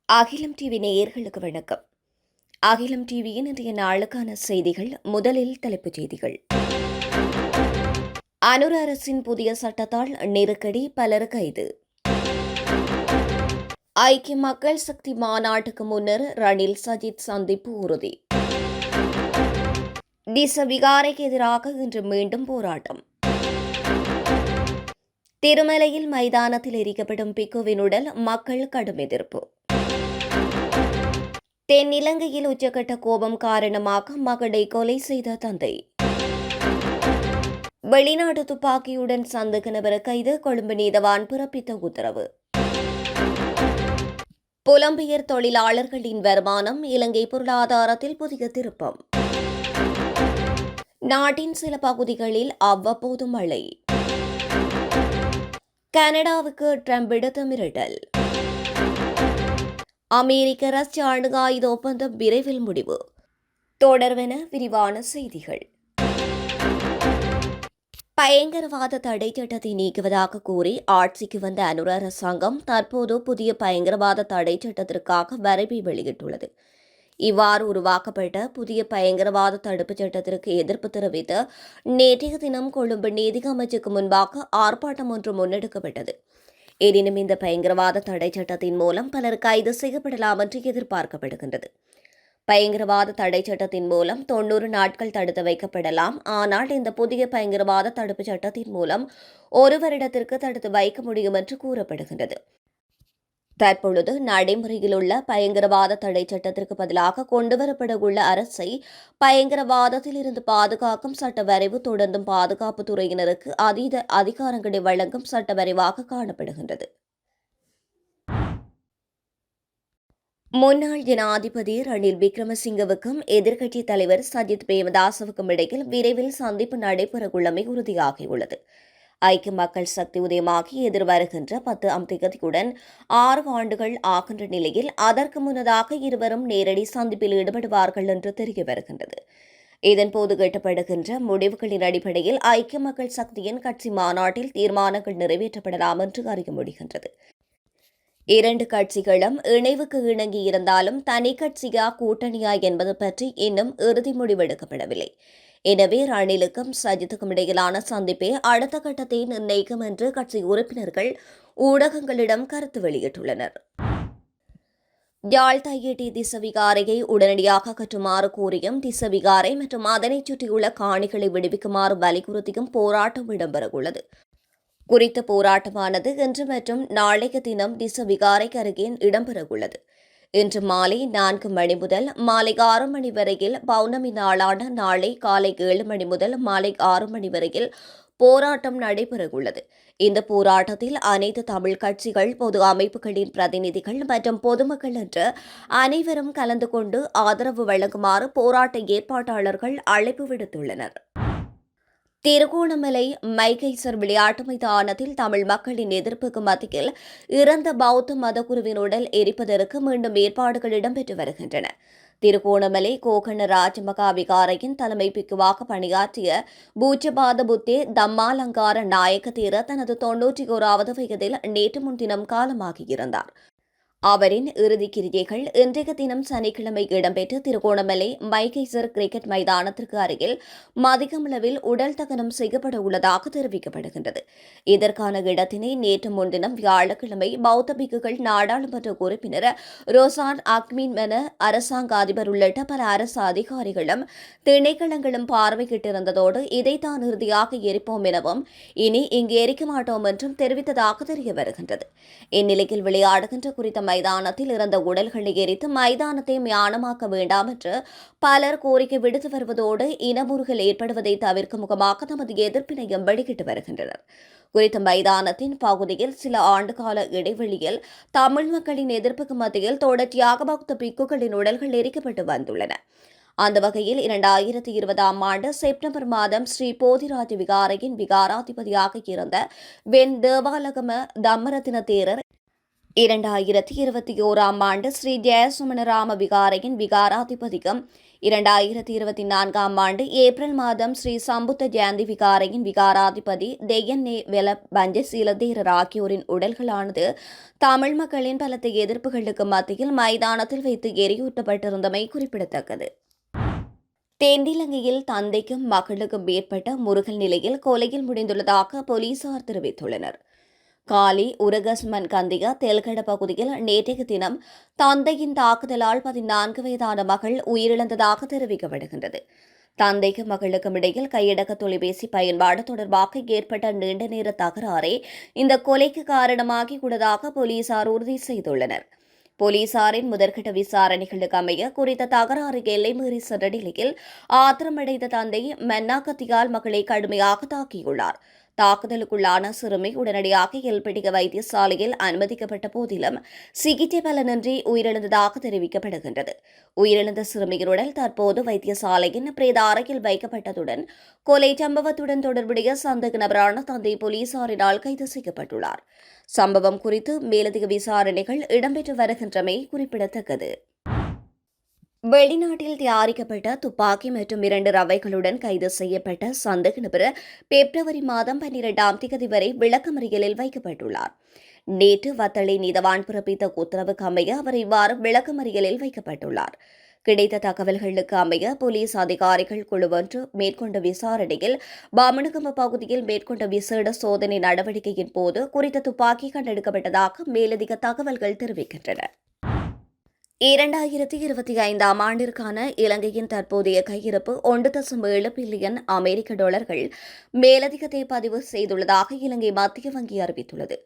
அகிலம் டிவி நேயர்களுக்கு வணக்கம். அகிலம் டிவியின் இன்றைய நாளுக்கான செய்திகள். முதலில் தலைப்புச் செய்திகள். அனுர அரசின் புதிய சட்டத்தால் நெருக்கடி, பலர் கைது. ஐக்கிய மக்கள் சக்தி மாநாட்டுக்கு முன்னர் ரணில் சஜித் சந்திப்பு உறுதி. திசவிகாரைக்கு எதிராக இன்று மீண்டும் போராட்டம். திருமலையில் மைதானத்தில் எரிக்கப்படும் பிக்குவின் உடல், மக்கள் கடும் எதிர்ப்பு. தென்னிலங்கையில் உச்சக்கட்ட கோபம் காரணமாக மகளை கொலை செய்த தந்தை. வெளிநாட்டு துப்பாக்கியுடன் சந்தேக நபர் கைது, கொழும்பு நீதவான் பிறப்பித்த உத்தரவு. புலம்பெயர் தொழிலாளர்களின் வருமானம், இலங்கை பொருளாதாரத்தில் புதிய திருப்பம். நாட்டின் சில பகுதிகளில் அவ்வப்போது மழை. கனடாவுக்கு ட்ரம்ப் விடுத்த மிரட்டல். அமெரிக்க ரஷ்ய அணு ஆயுத ஒப்பந்தம் விரைவில் முடிவு. தொடர்வென விரிவான செய்திகள். பயங்கரவாத தடை சட்டத்தை நீக்குவதாக கூறி ஆட்சிக்கு வந்த அனுர அரசாங்கம் தற்போது புதிய பயங்கரவாத தடை சட்டத்திற்காக வரைவை வெளியிட்டுள்ளது. இவ்வாறு உருவாக்கப்பட்ட புதிய பயங்கரவாத தடுப்புச் சட்டத்திற்கு எதிர்ப்பு தெரிவித்து நேற்றைய தினம் கொழும்பு நீதிக அமைச்சுக்கு முன்பாக ஆர்ப்பாட்டம் ஒன்று முன்னெடுக்கப்பட்டது. எனினும் இந்த பயங்கரவாத தடை சட்டத்தின் மூலம் பலர் கைது செய்யப்படலாம் என்று எதிர்பார்க்கப்படுகின்றது. பயங்கரவாத தடை சட்டத்தின் மூலம் 90 நாட்கள் தடுத்து வைக்கப்படலாம். ஆனால் இந்த புதிய பயங்கரவாத தடுப்புச் சட்டத்தின் மூலம் 1 வருடத்திற்கு தடுத்து வைக்க முடியும் என்று கூறப்படுகின்றது. தற்பொழுது நடைமுறையில் உள்ள பயங்கரவாத தடை சட்டத்திற்கு பதிலாக கொண்டுவரப்படவுள்ள அரசை பயங்கரவாதத்தில் இருந்து பாதுகாக்கும் சட்ட வரைவு தொடர்ந்தும் பாதுகாப்பு துறையினருக்கு அதீத அதிகாரங்களை வழங்கும் சட்ட வரைவாக காணப்படுகின்றது. முன்னாள் ஜனாதிபதி ரணில் விக்ரமசிங்கவுக்கும் எதிர்க்கட்சித் தலைவர் சஜித் பிரேமதாசவுக்கும் இடையில் விரைவில் சந்திப்பு நடைபெறவுள்ளமை உறுதியாகியுள்ளது. ஐக்கிய மக்கள் சக்தி உதயமாகி எதிர்வருகின்ற 10 தேதியுடன் 6 ஆண்டுகள் ஆகின்ற நிலையில் அதற்கு முன்னதாக இருவரும் நேரடி சந்திப்பில் ஈடுபடுவார்கள் என்று தெரிய வருகின்றது. இதன்போது எட்டப்படுகின்ற முடிவுகளின் அடிப்படையில் ஐக்கிய மக்கள் சக்தியின் கட்சி மாநாட்டில் தீர்மானங்கள் நிறைவேற்றப்படலாம் என்று அறிய முடிகின்றது. 2 கட்சிகளும் இணைவுக்கு இணங்கி இருந்தாலும் தனி கட்சியா கூட்டணியா என்பது பற்றி இன்னும் இறுதி முடிவெடுக்கப்படவில்லை. எனவே ரணிலுக்கும் சஜித்துக்கும் இடையிலான சந்திப்பே அடுத்த கட்டத்தை நிர்ணயிக்கும் என்று கட்சி உறுப்பினர்கள் ஊடகங்களிடம் கருத்து வெளியிட்டுள்ளனர். யாழ் தையிட்டி திசவிகாரையை உடனடியாக அகற்றுமாறு கூறியும் திசவிகாரை மற்றும் அதனைச் சுற்றியுள்ள காணிகளை விடுவிக்குமாறு வலியுறுத்தியும் போராட்டம் இடம்பெறவுள்ளது. குறித்த போராட்டமானது இன்று மற்றும் நாளைய தினம் திசவிகாரைக்கு அருகே இடம்பெறவுள்ளது. இன்று மாலை 4 மணி முதல் மாலை 6 மணி வரையில், பௌர்ணமி நாளான நாளை காலை 7 மணி முதல் மாலை 6 மணி வரையில் போராட்டம் நடைபெறவுள்ளது. இந்த போராட்டத்தில் அனைத்து தமிழ் கட்சிகள், பொது அமைப்புகளின் பிரதிநிதிகள் மற்றும் பொதுமக்கள் என்று அனைவரும் கலந்து கொண்டு ஆதரவு வழங்குமாறு போராட்ட ஏற்பாட்டாளர்கள் அழைப்பு விடுத்துள்ளனர். திருகோணமலை மைகேசர் விளையாட்டு மைதானத்தில் தமிழ் மக்களின் எதிர்ப்புக்கு மத்தியில் இறந்த பௌத்த மதகுருவின் உடல் எரிப்பதற்கு மீண்டும் ஏற்பாடுகள் இடம்பெற்று வருகின்றன. திருகோணமலை கோகர்ண ராஜமகா விகாரையின் தலைமை பிக்குவாக பணியாற்றிய பூஜ்யபாத புத்தே தம்மாலங்கார நாயக்க தேர தனது 91வது வயதில் நேற்று முன்தினம் காலமாகியிருந்தார். அவரின் இறுதிக் கிரியைகள் இன்றைய தினம் சனிக்கிழமை இடம்பெற்று திருகோணமலை மைகேசர் கிரிக்கெட் மைதானத்திற்கு அருகில் மதியமளவில் உடல் தகனம் செய்யப்பட உள்ளதாக தெரிவிக்கப்படுகின்றது. இதற்கான இடத்தினை நேற்று முன்தினம் வியாழக்கிழமை பௌத்த பிக்குகள் நாடாளுமன்ற உறுப்பினர் ரோசான் அக்மீன் என அரசாங்க அதிபர் உள்ளிட்ட பல அரசு அதிகாரிகளும் திணைக்களங்களும் பார்வையிட்டிருந்ததோடு இதைத்தான் இறுதியாக எரிப்போம் எனவும் இனி இங்கு எரிக்க மாட்டோம் என்றும் தெரிவித்ததாக தெரிய வருகின்றது. இந்நிலையில் விளையாடுகின்ற குறித்த மைதானத்தில் இறந்த உடல்களை எரித்து மைதானத்தை மியானமாக்க வேண்டாம் என்று பலர் கோரிக்கை விடுத்து வருவதோடு இனமுறுகல் ஏற்படுவதை தவிர்க்கும் முகமாக தமது எதிர்ப்பினையும் வெளியிட்டு வருகின்றனர். குறித்த மைதானத்தின் பகுதியில் சில ஆண்டுகால இடைவெளியில் தமிழ் மக்களின் எதிர்ப்புக்கு மத்தியில் தொடர்ச்சியாக பௌத்த பிக்குகளின் உடல்கள் எரிக்கப்பட்டு வந்துள்ளன. அந்த வகையில் 2020ஆம் ஆண்டு செப்டம்பர் மாதம் ஸ்ரீ போதிராஜ விகாரையின் விகாராதிபதியாக இருந்த வெண் தேவாலகம தம்மரத்தின தேரர் 2021ஆம் ஆண்டு ஸ்ரீ ஜெயசுமணராம விகாரையின் விகாராதிபதிக்கும் 2024ஆம் ஆண்டு ஏப்ரல் மாதம் ஸ்ரீ சம்புத்த ஜெயந்தி விகாரையின் விகாராதிபதி தெய்யன்னே வெல பஞ்சசீல தேரர் ஆகியோரின் உடல்களானது தமிழ் மக்களின் பலத்த எதிர்ப்புகளுக்கு மத்தியில் மைதானத்தில் வைத்து எரியூட்டப்பட்டிருந்தமை குறிப்பிடத்தக்கது. தென்னிலங்கையில் தந்தைக்கும் மகளுக்கும் ஏற்பட்ட முருகல் நிலையில் கொலையில் முடிந்துள்ளதாக போலீசார் தெரிவித்துள்ளனர். காலி உரகஸ்மன் கந்தியா தெல்கட பகுதியில் நேற்றைய தினம் தந்தையின் தாக்குதலால் 14 வயதான மகள் உயிரிழந்ததாக தெரிவிக்கப்படுகின்றது. தந்தைக்கும் மகளுக்கும் இடையில் கையடக்க தொலைபேசி பயன்பாடு தொடர்பாக ஏற்பட்ட நீண்ட நேர தகராறே இந்த கொலைக்கு காரணமாகியுள்ளதாக போலீசார் உறுதி செய்துள்ளனர். போலீசாரின் முதற்கட்ட விசாரணைகளுக்கு அமைய குறித்த தகராறு எல்லை மீறி சென்ற நிலையில் ஆத்திரமடைந்த தந்தை மன்னாக்கத்தியால் மகளை கடுமையாக தாக்கியுள்ளார். தாக்குதலுக்குள்ளான சிறுமி உடனடியாக எல்பிடிக வைத்தியசாலையில் அனுமதிக்கப்பட்ட போதிலும் சிகிச்சை பலனின்றி உயிரிழந்ததாக தெரிவிக்கப்படுகின்றது. உயிரிழந்த சிறுமியின் உடல் தற்போது வைத்தியசாலையின் பிரேத அறையில் வைக்கப்பட்டதுடன் கொலை சம்பவத்துடன் தொடர்புடைய சந்தேக நபரான தந்தை போலீசாரினால் கைது செய்யப்பட்டுள்ளார். சம்பவம் குறித்து மேலதிக விசாரணைகள் இடம்பெற்று வருகின்றமை குறிப்பிடத்தக்கது. வெளிநாட்டில் தயாரிக்கப்பட்ட துப்பாக்கி மற்றும் 2 ரவைகளுடன் கைது செய்யப்பட்ட சந்தேக நபர் பிப்ரவரி மாதம் 12ஆம் தேதி வரை விளக்கமறியலில் வைக்கப்பட்டுள்ளார். நேற்று வத்தளை நீதவான் பிறப்பித்த உத்தரவுக்கு அமைய அவர் இவ்வாறு விளக்கமறியலில் வைக்கப்பட்டுள்ளார். கிடைத்த தகவல்களுக்கு அமைய போலீஸ் அதிகாரிகள் குழு ஒன்று மேற்கொண்ட விசாரணையில் பாமனுகம பகுதியில் மேற்கொண்ட விசேட சோதனை நடவடிக்கையின் போது குறித்த துப்பாக்கி கண்டெடுக்கப்பட்டதாக மேலதிக தகவல்கள் தெரிவிக்கின்றன. 2025ஆம் ஆண்டிற்கான இலங்கையின் தற்போதைய கையிருப்பு 1.7 பில்லியன் அமெரிக்க டாலர்கள் மேலதிகத்தை பதிவு செய்துள்ளதாக இலங்கை மத்திய வங்கி அறிவித்துள்ளது.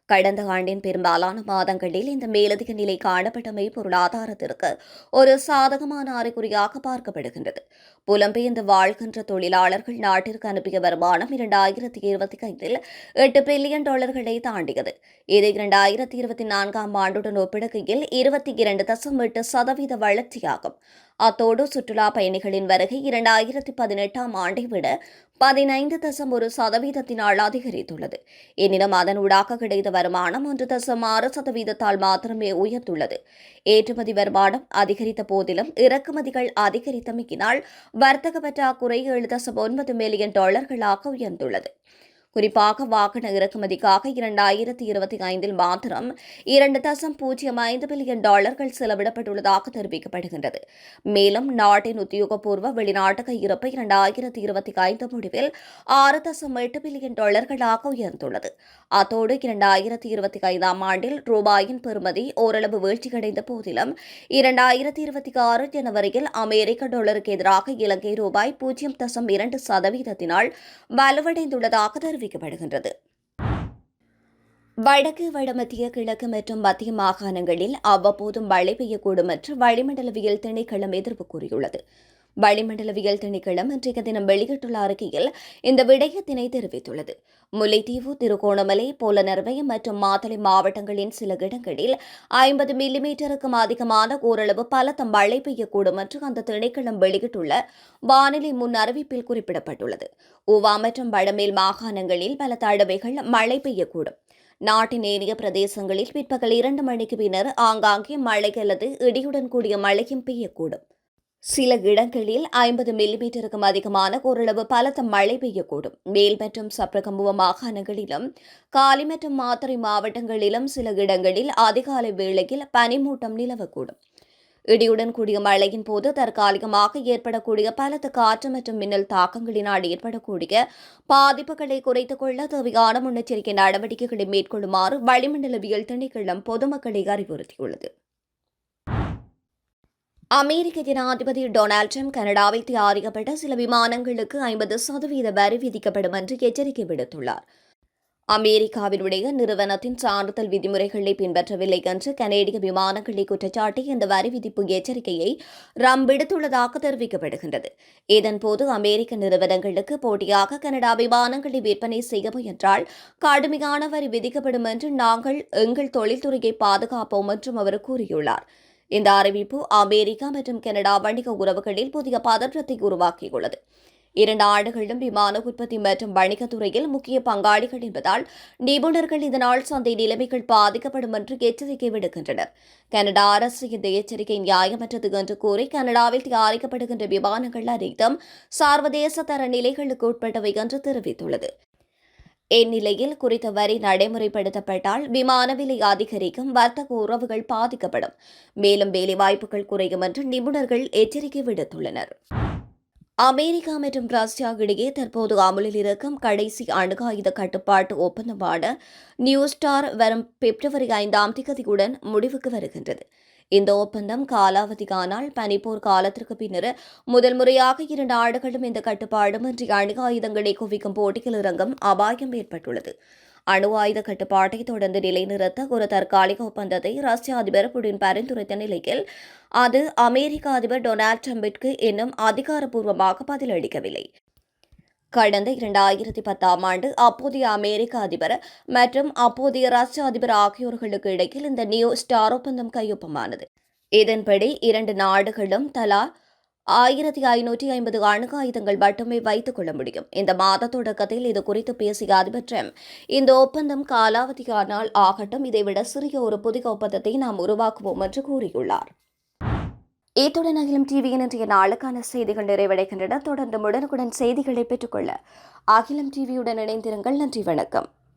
கடந்த ஆண்டின் பெரும்பாலான மாதங்களில் இந்த மேலதிக நிலை காணப்பட்டமை பொருளாதாரத்திற்கு ஒரு சாதகமான அறிகுறியாக பார்க்கப்படுகின்றது. புலம்பெயர்ந்து வாழ்கின்ற தொழிலாளர்கள் நாட்டிற்கு அனுப்பிய வருமானம் 2025இல் 8 பில்லியன் டாலர்களை தாண்டியது. இது 2024ஆம் ஆண்டுடன் ஒப்பிடுகையில் 22.8% வளர்ச்சியாகும். அத்தோடு சுற்றுலா பயணிகளின் வருகை 2018ஆம் ஆண்டை விட 15.1% அதிகரித்துள்ளது. எனினும் அதனூடாக கிடைத்த வருமானம் 1.6% மாத்திரமே உயர்ந்துள்ளது. ஏற்றுமதி வருமானம் அதிகரித்த போதிலும் இறக்குமதிகள் அதிகரித்தமையினால் வர்த்தக பற்றாக்குறை 7.9 மில்லியன் டாலர்களாக உயர்ந்துள்ளது. குறிப்பாக வாகன இறக்குமதிக்காக 2025இல் மாத்திரம் 2.05 பில்லியன் டாலர்கள் செலவிடப்பட்டுள்ளதாக தெரிவிக்கப்படுகின்றது. மேலும் நாட்டின் உத்தியோகபூர்வ வெளிநாட்டு கையிருப்பு 2025 முடிவில் 6.8 பில்லியன் டாலர்களாக உயர்ந்துள்ளது. அத்தோடு 2025ஆம் ஆண்டில் ரூபாயின் பெறுமதி ஓரளவு வீழ்ச்சியடைந்த போதிலும் 2026 ஜனவரியில் அமெரிக்க டாலருக்கு எதிராக இலங்கை ரூபாய் 0.2%-னால் வலுவடைந்துள்ளதாக தெரிவிக்கப்படுகின்றது. வடக்கு, வடமத்திய, கிழக்கு மற்றும் மத்திய மாகாணங்களில் அவ்வப்போதும் மழை பெய்யக்கூடும் என்று வளிமண்டலவியல் திணைக்களம் எதிர்ப்பு கூறியுள்ளது. வளிமண்டலவியல் திணைக்களம் இன்றைய தினம் வெளியிட்டுள்ள அறிக்கையில் இந்த விடயத்தினை தெரிவித்துள்ளது. முல்லைத்தீவு, திருகோணமலை, போலனறுவை மற்றும் மாத்தளை மாவட்டங்களின் சில இடங்களில் 50 மில்லிமீட்டருக்கும் அதிகமான ஓரளவு பலத்த மழை பெய்யக்கூடும் என்று அந்த திணைக்களம் வெளியிட்டுள்ள வானிலை முன் அறிவிப்பில் குறிப்பிடப்பட்டுள்ளது. ஊவா மற்றும் வடமேல் மாகாணங்களில் பல தடவைகள் மழை பெய்யக்கூடும். நாட்டின் ஏனைய பிரதேசங்களில் பிற்பகல் 2 மணிக்கு பின்னர் ஆங்காங்கே மழை அல்லது இடியுடன் கூடிய மழையும் பெய்யக்கூடும். சில இடங்களில் 50 மில்லிமீட்டருக்கும் அதிகமான ஓரளவு பலத்த மழை பெய்யக்கூடும். மேல் மற்றும் சப்ரகமுவ மாகாணங்களிலும் காலி மற்றும் மாத்தறை மாவட்டங்களிலும் சில இடங்களில் அதிகாலை வேளையில் பனிமூட்டம் நிலவக்கூடும். இடியுடன் கூடிய மழையின் போது தற்காலிகமாக ஏற்படக்கூடிய பலத்த காற்று மற்றும் மின்னல் தாக்கங்களினால் ஏற்படக்கூடிய பாதிப்புகளை குறைத்துக் கொள்ள தேவையான முன்னெச்சரிக்கை நடவடிக்கைகளை மேற்கொள்ளுமாறு வளிமண்டலவியல் திணைக்களம் பொதுமக்களை அறிவுறுத்தியுள்ளது. அமெரிக்க ஜனாதிபதி டொனால்டு டிரம்ப் கனடாவில் தயாரிக்கப்பட்ட சில விமானங்களுக்கு 50% வரி விதிக்கப்படும் என்று எச்சரிக்கை விடுத்துள்ளார். அமெரிக்காவினுடைய நிறுவனத்தின் சான்றிதழ் விதிமுறைகளை பின்பற்றவில்லை என்று கனேடிய விமானங்களை குற்றச்சாட்டி இந்த வரி விதிப்பு எச்சரிக்கையை ட்ரம்ப் விடுத்துள்ளதாக தெரிவிக்கப்படுகின்றது. இதன்போது அமெரிக்க நிறுவனங்களுக்கு போட்டியாக கனடா விமானங்களை விற்பனை செய்ய முயன்றால் கடுமையான வரி விதிக்கப்படும் என்று நாங்கள் எங்கள் தொழில்துறையை பாதுகாப்போம் என்றும் அவர் கூறியுள்ளார். இந்த அறிவிப்பு அமெரிக்கா மற்றும் கனடா வணிக உறவுகளில் புதிய பதற்றத்தை உருவாக்கியுள்ளது. 2 நாடுகளும் விமான உற்பத்தி மற்றும் வணிகத் துறையில் முக்கிய பங்காளிகள் என்பதால் நிபுணர்கள் இதனால் சந்தை நிலைமைகள் பாதிக்கப்படும் என்று எச்சரிக்கை விடுக்கின்றனர். கனடா அரசு இந்த எச்சரிக்கை நியாயமற்றது என்று கூறி கனடாவில் தயாரிக்கப்படுகின்ற விமானங்கள் அனைத்தும் சர்வதேச தர நிலைகளுக்கு உட்பட்டவை என்று தெரிவித்துள்ளது. இந்நிலையில் குறித்த வரி நடைமுறைப்படுத்தப்பட்டால் விமான விலை அதிகரிக்கும், வர்த்தக உறவுகள் பாதிக்கப்படும், மேலும் வேலைவாய்ப்புகள் குறையும் என்று நிபுணர்கள் எச்சரிக்கை விடுத்துள்ளனர். அமெரிக்கா மற்றும் ரஷ்யா இடையே தற்போது அமலில் இருக்கும் கடைசி அணு ஆயுத கட்டுப்பாட்டு ஒப்பந்தமான நியூ ஸ்டார் வரும் பிப்ரவரி 5ஆம் தேதியுடன் முடிவுக்கு வருகின்றது. இந்த ஒப்பந்தம் காலாவதியானால் பனிப்போர் காலத்திற்கு பின்னர் முதல் முறையாக 2 நாடுகளும் இந்த கட்டுப்பாடுமின்றி அணு ஆயுதங்களை குவிக்கும் போட்டியில் இறங்கும் அபாயம் ஏற்பட்டுள்ளது. அணு ஆயுத கட்டுப்பாட்டை தொடர்ந்து நிலைநிறுத்த ஒரு தற்காலிக ஒப்பந்தத்தை ரஷ்ய அதிபர் புடின் பரிந்துரைத்த நிலையில் அது அமெரிக்க அதிபர் டொனால்டு டிரம்பிற்கு இன்னும் அதிகாரப்பூர்வமாக பதிலளிக்கவில்லை. கடந்த 2010ஆம் ஆண்டு அப்போதைய அமெரிக்க அதிபர் மற்றும் அப்போதைய ரஷ்ய அதிபர் ஆகியோர்களுக்கு இடையில் இந்த நியூ ஸ்டார் ஒப்பந்தம் கையொப்பமானது. இதன்படி 2 நாடுகளும் தலா 1550 அணு ஆயுதங்கள் மட்டுமே வைத்துக் கொள்ள முடியும். இந்த மாத தொடக்கத்தில் இது குறித்து பேசிய அதிபர் டிரம்ப், இந்த ஒப்பந்தம் காலாவதியானால் ஆகட்டும், இதைவிட சிறிய ஒரு புதிய ஒப்பந்தத்தை நாம் உருவாக்குவோம் என்று கூறியுள்ளார். இத்துடன் அகிலம் டிவியின் இன்றைய நாளுக்கான செய்திகள் நிறைவடைகின்றன. தொடர்ந்து உடனுக்குடன் செய்திகளை பெற்றுக்கொள்ள அகிலம் டிவியுடன் இணைந்திருங்கள். நன்றி, வணக்கம்.